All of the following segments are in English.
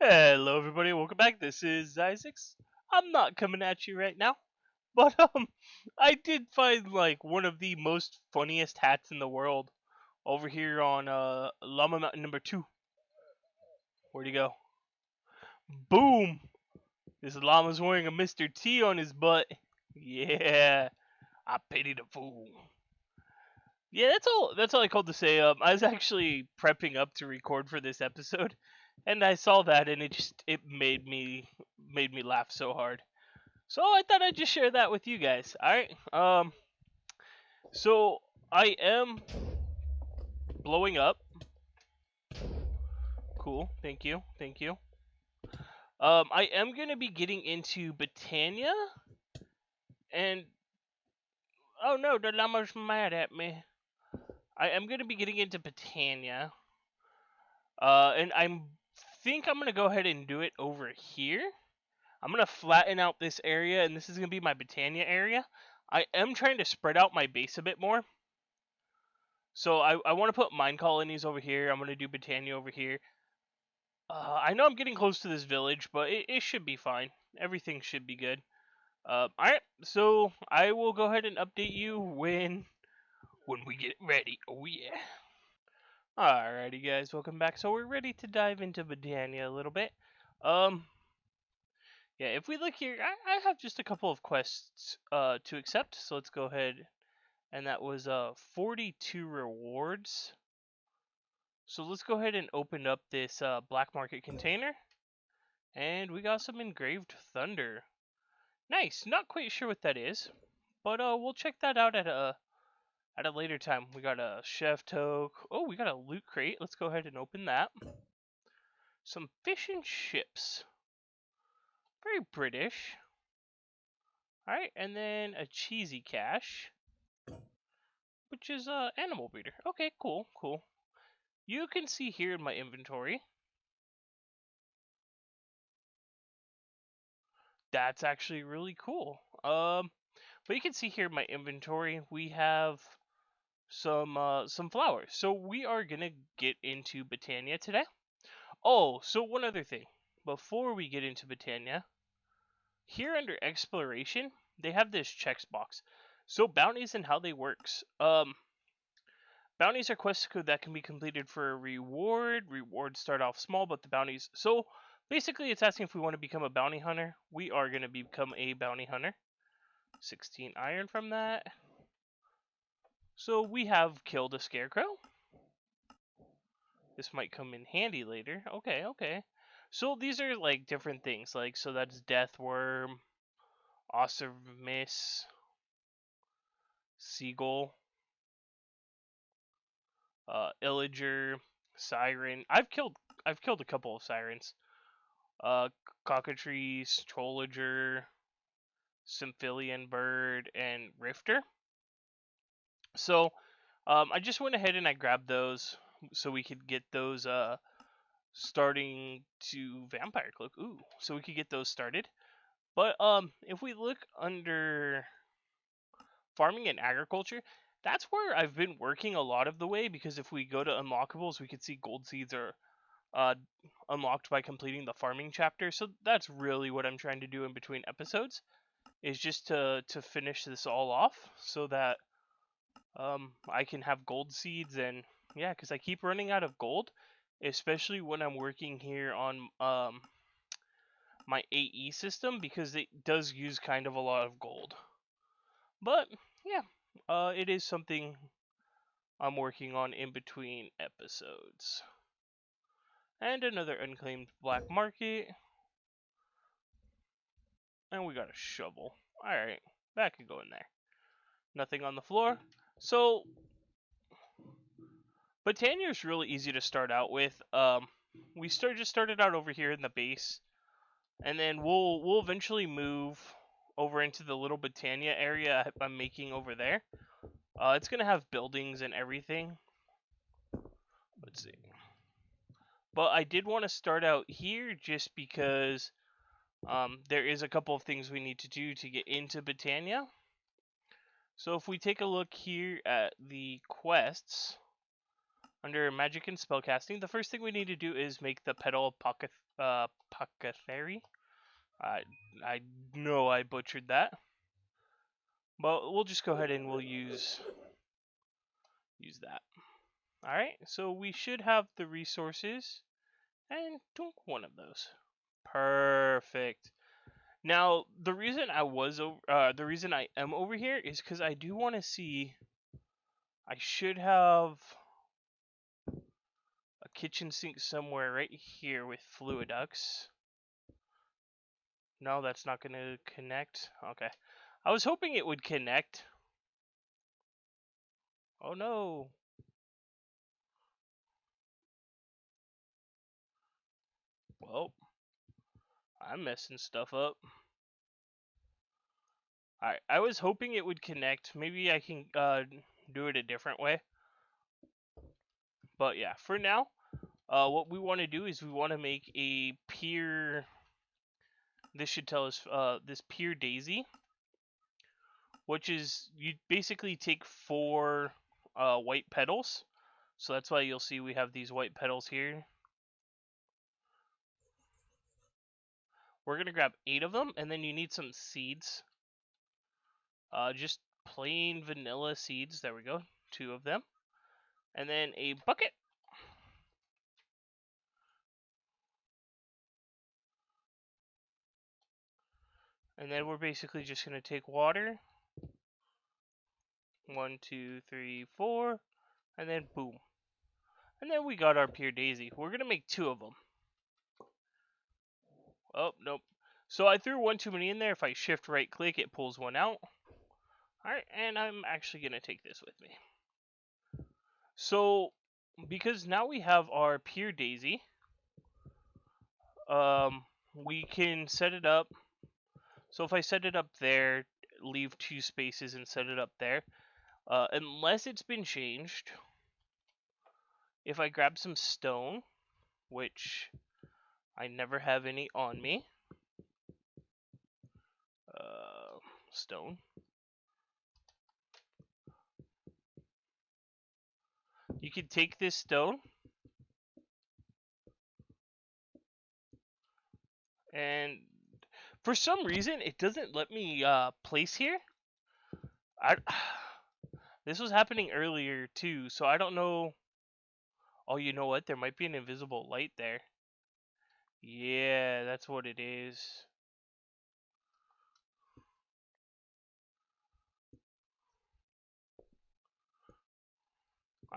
Hello, everybody. Welcome back. This is Isaacs. I'm not coming at you right now, but I did find like one of the most funniest hats in the world over here on Llama Mountain number 2. Where'd he go? Boom! This llama's wearing a Mr. T on his butt. Yeah, I pity the fool. Yeah, that's all. That's all I called to say. I was actually prepping up to record for this episode, and I saw that, and it made me laugh so hard. So I thought I'd just share that with you guys. All right. So I am blowing up. Cool. Thank you. Thank you. I am gonna be getting into botania, and oh no, the llama's mad at me. I am gonna be getting into botania. And I'm gonna go ahead and do it over here. I'm gonna flatten out this area, and this is gonna be my botania area. I am trying to spread out my base a bit more. So I want to put mine colonies over here. I'm gonna do botania over here. I know I'm getting close to this village, but it should be fine. Everything should be good. Alright, so I will go ahead and update you when we get ready. Oh yeah. Alrighty guys, welcome back. So we're ready to dive into Botania a little bit. Um yeah, if we look here, I have just a couple of quests to accept, so let's go ahead, and that was 42 rewards. So let's go ahead and open up this black market container. And we got some engraved thunder. Nice. Not quite sure what that is, but we'll check that out at a later time. We got a chef toque. Oh, we got a loot crate. Let's go ahead and open that. Some fish and chips. Very British. All right, and then a cheesy cache, which is animal breeder. Okay, cool, cool. You can see here in my inventory. That's actually really cool. But you can see here in my inventory we have some flowers. So we are gonna get into botania today. Oh, so one other thing. Before we get into botania, here under exploration, they have this checks box. So bounties and how they works. Bounties are quest code that can be completed for a reward. Rewards start off small, but the bounties. So basically, it's asking if we want to become a bounty hunter. We are gonna become a bounty hunter. 16 iron from that. So we have killed a scarecrow. This might come in handy later. Okay, okay. So these are like different things. Like, so that's Deathworm, Ossimis, Seagull, Illager, Siren. I've killed a couple of sirens. Uh, Cockatrice, Trollager, Symphilian Bird, and Rifter. So, I just went ahead and I grabbed those so we could get those starting to vampire cloak. Ooh, so we could get those started. But if we look under farming and agriculture, that's where I've been working a lot of the way, because if we go to unlockables, we can see gold seeds are uh, unlocked by completing the farming chapter. So that's really what I'm trying to do in between episodes, is just to finish this all off so that I can have gold seeds. And yeah, because I keep running out of gold, especially when I'm working here on my AE system, because it does use kind of a lot of gold. But yeah, it is something I'm working on in between episodes. And another unclaimed black market. And we got a shovel. Alright, that could go in there. Nothing on the floor. So, Botania is really easy to start out with. We just started out over here in the base, and then we'll eventually move over into the little Botania area I'm making over there. It's gonna have buildings and everything. Let's see. But I did want to start out here just because there is a couple of things we need to do to get into Botania. So if we take a look here at the quests under magic and spellcasting, the first thing we need to do is make the petal Pakateri. I I know I butchered that, but we'll just go ahead and we'll use that. All right, so we should have the resources and dunk one of those. Perfect. Now the reason I am over here is because I do want to see. I should have a kitchen sink somewhere right here with fluid ducts. No, that's not going to connect. Okay. I was hoping it would connect. Oh no. Well, I'm messing stuff up. Alright, I was hoping it would connect. Maybe I can do it a different way. But yeah, for now, what we want to do is we want to make a pier. This should tell us this pier daisy, which is you basically take 4 white petals. So that's why you'll see we have these white petals here. We're going to grab 8 of them, and then you need some seeds. Just plain vanilla seeds. There we go. 2 of them. And then a bucket. And then we're basically just going to take water. 1, 2, 3, 4. And then boom. And then we got our pure daisy. We're going to make 2 of them. Oh, nope. So I threw 1 too many in there. If I shift right click, it pulls 1 out. Alright, and I'm actually going to take this with me. So, because now we have our pure daisy, we can set it up. So if I set it up there, leave 2 spaces and set it up there, unless it's been changed, if I grab some stone, which I never have any on me, stone, you can take this stone and for some reason it doesn't let me place here. This was happening earlier too, so I don't know. Oh, you know what? There might be an invisible light there. Yeah, that's what it is.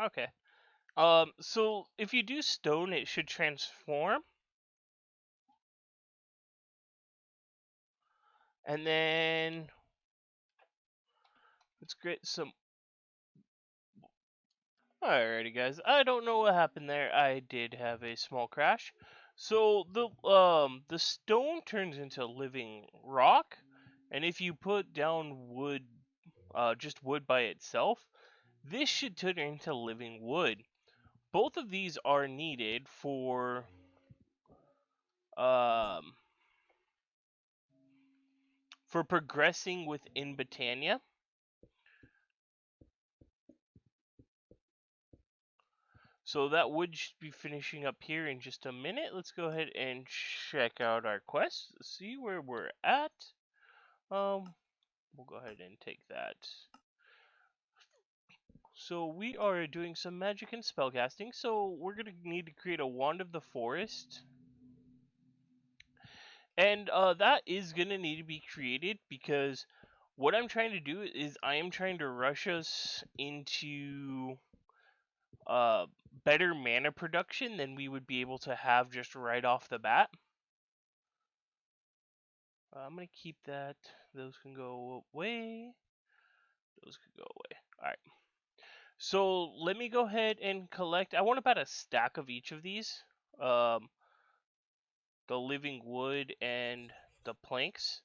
Okay. So if you do stone, it should transform. And then let's get some. Alrighty, guys. I don't know what happened there. I did have a small crash. So the stone turns into living rock, and if you put down wood, just wood by itself, this should turn into living wood. Both of these are needed um for progressing within Botania. So that would be finishing up here in just a minute. Let's go ahead and check out our quest, see where we're at. We'll go ahead and take that. So we are doing some magic and spellcasting. So we're gonna need to create a wand of the forest, and that is gonna need to be created because what I'm trying to do is I am trying to rush us into better mana production than we would be able to have just right off the bat. I'm gonna keep that. Those can go away. Those can go away. All right. So let me go ahead and collect. I want about a stack of each of these. Um, the living wood and the planks.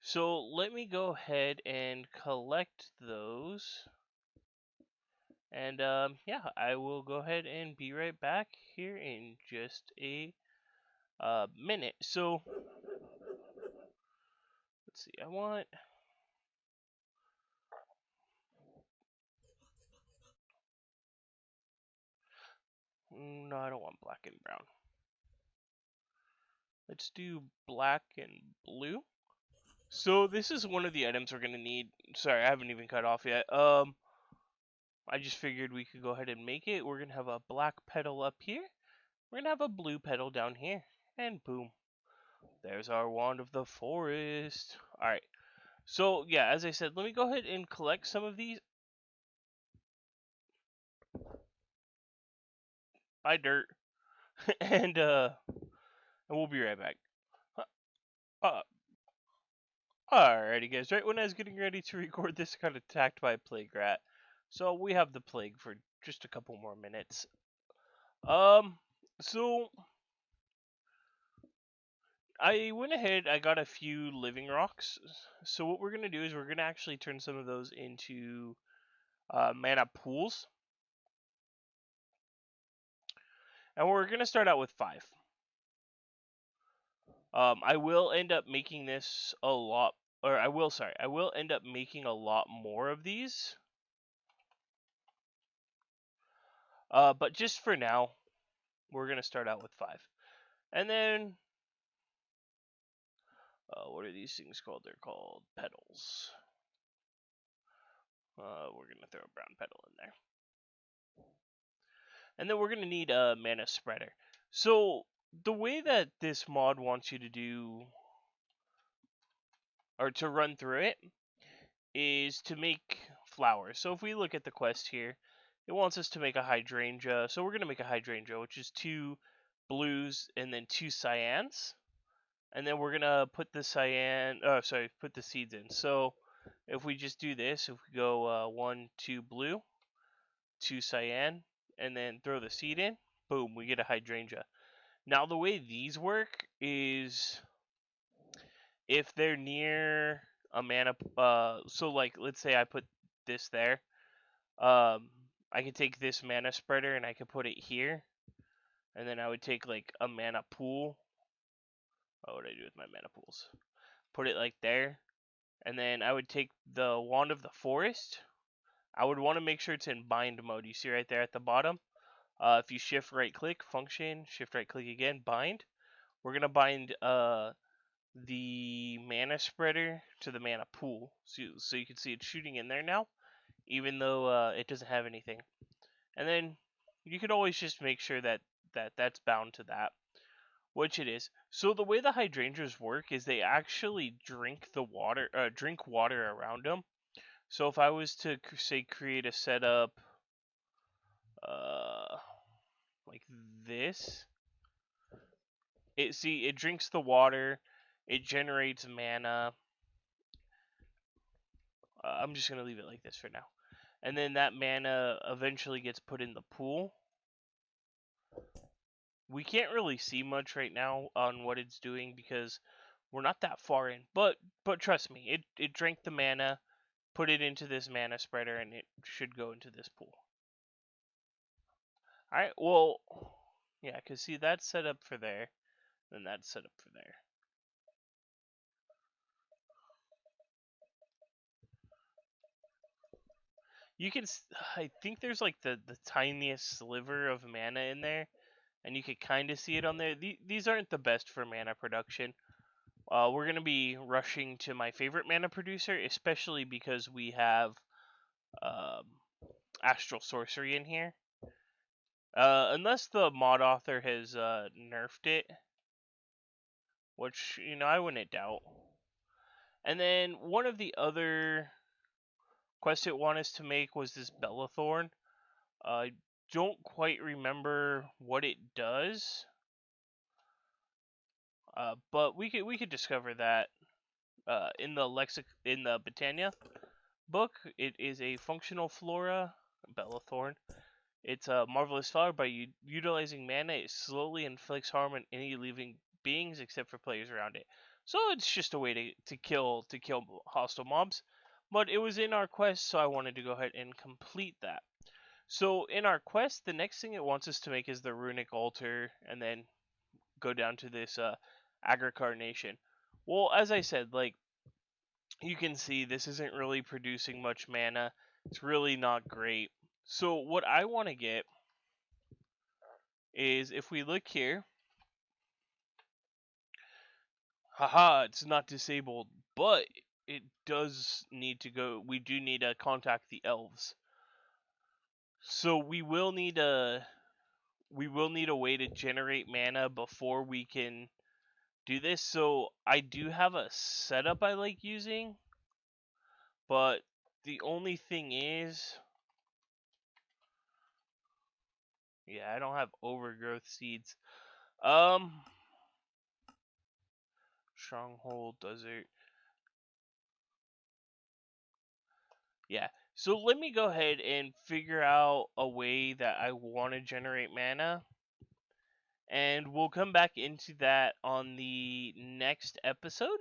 So let me go ahead and collect those. And yeah, I will go ahead and be right back here in just a minute. So let's see. I want. No, I don't want black and brown. Let's do black and blue. So this is one of the items we're gonna need. Sorry, I haven't even cut off yet. I just figured we could go ahead and make it. We're gonna have a black petal up here. We're gonna have a blue petal down here, and boom, there's our wand of the forest. All right. So yeah, as I said, let me go ahead and collect some of these. Bye, dirt, and we'll be right back. Uh, Alrighty, guys. Right when I was getting ready to record this, I got attacked by a plague rat. So we have the plague for just a couple more minutes. So I went ahead. I got a few living rocks. So what we're gonna do is we're gonna actually turn some of those into mana pools, and we're gonna start out with 5. I will end up making this a lot, or I will end up making a lot more of these. But just for now, we're gonna start out with 5, and then what are these things called? They're called petals. We're gonna throw a brown petal in there, and then we're gonna need a mana spreader. So the way that this mod wants you to do, or to run through it, is to make flowers. So if we look at the quest here, it wants us to make a hydrangea. So we're gonna make a hydrangea, which is 2 blues and then 2 cyans, and then we're gonna put the put the seeds in. So if we just do this, if we go 1, 2 blue, 2 cyan, and then throw the seed in, boom, we get a hydrangea. Now the way these work is if they're near a mana, so like let's say I put this there, um, I could take this mana spreader and I could put it here, and then I would take like a mana pool. What would I do with my mana pools? Put it like there, and then I would take the wand of the forest. I would want to make sure it's in bind mode. You see right there at the bottom. If you shift right click, function, shift right click again, bind. We're gonna bind the mana spreader to the mana pool, so you can see it's shooting in there now, even though it doesn't have anything. And then you can always just make sure that that's bound to that, which it is. So the way the hydrangeas work is they actually drink the water, drink water around them. So if I was to say create a setup, uh, like this, it drinks the water, it generates mana. I'm just gonna leave it like this for now, and then that mana eventually gets put in the pool. We can't really see much right now on what it's doing because we're not that far in, but trust me, it drank the mana, put it into this mana spreader, and it should go into this pool. All right, well, yeah, cause see that's set up for there, then that's set up for there. You can, I think there's like the tiniest sliver of mana in there, and you can kind of see it on there. These aren't the best for mana production. We're gonna be rushing to my favorite mana producer, especially because we have um, Astral Sorcery in here. Unless the mod author has nerfed it, which I wouldn't doubt. And then one of the other quests it wanted us to make was this Bellathorn. I don't quite remember what it does, but we could discover that in the Botania book. It is a functional flora, Bellathorn. It's a marvelous flower. By utilizing mana, it slowly inflicts harm on any living beings except for players around it. So it's just a way to kill hostile mobs. But it was in our quest, so I wanted to go ahead and complete that. So in our quest, the next thing it wants us to make is the runic altar, and then go down to this agricarnation. Well, as I said, like you can see, this isn't really producing much mana. It's really not great. So what I want to get is, if we look here, Haha, it's not disabled, but it does need to go. We do need to contact the elves. So we will need a way to generate mana before we can do this. So I do have a setup I like using, but the only thing is, yeah, I don't have overgrowth seeds. Um, Stronghold Desert. Yeah. So let me go ahead and figure out a way that I want to generate mana, and we'll come back into that on the next episode.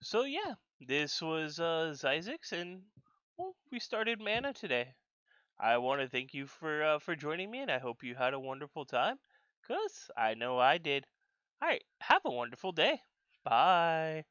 So yeah, this was Zyzix, and well, we started mana today. I want to thank you for joining me, and I hope you had a wonderful time, cause I know I did. All right, have a wonderful day. Bye.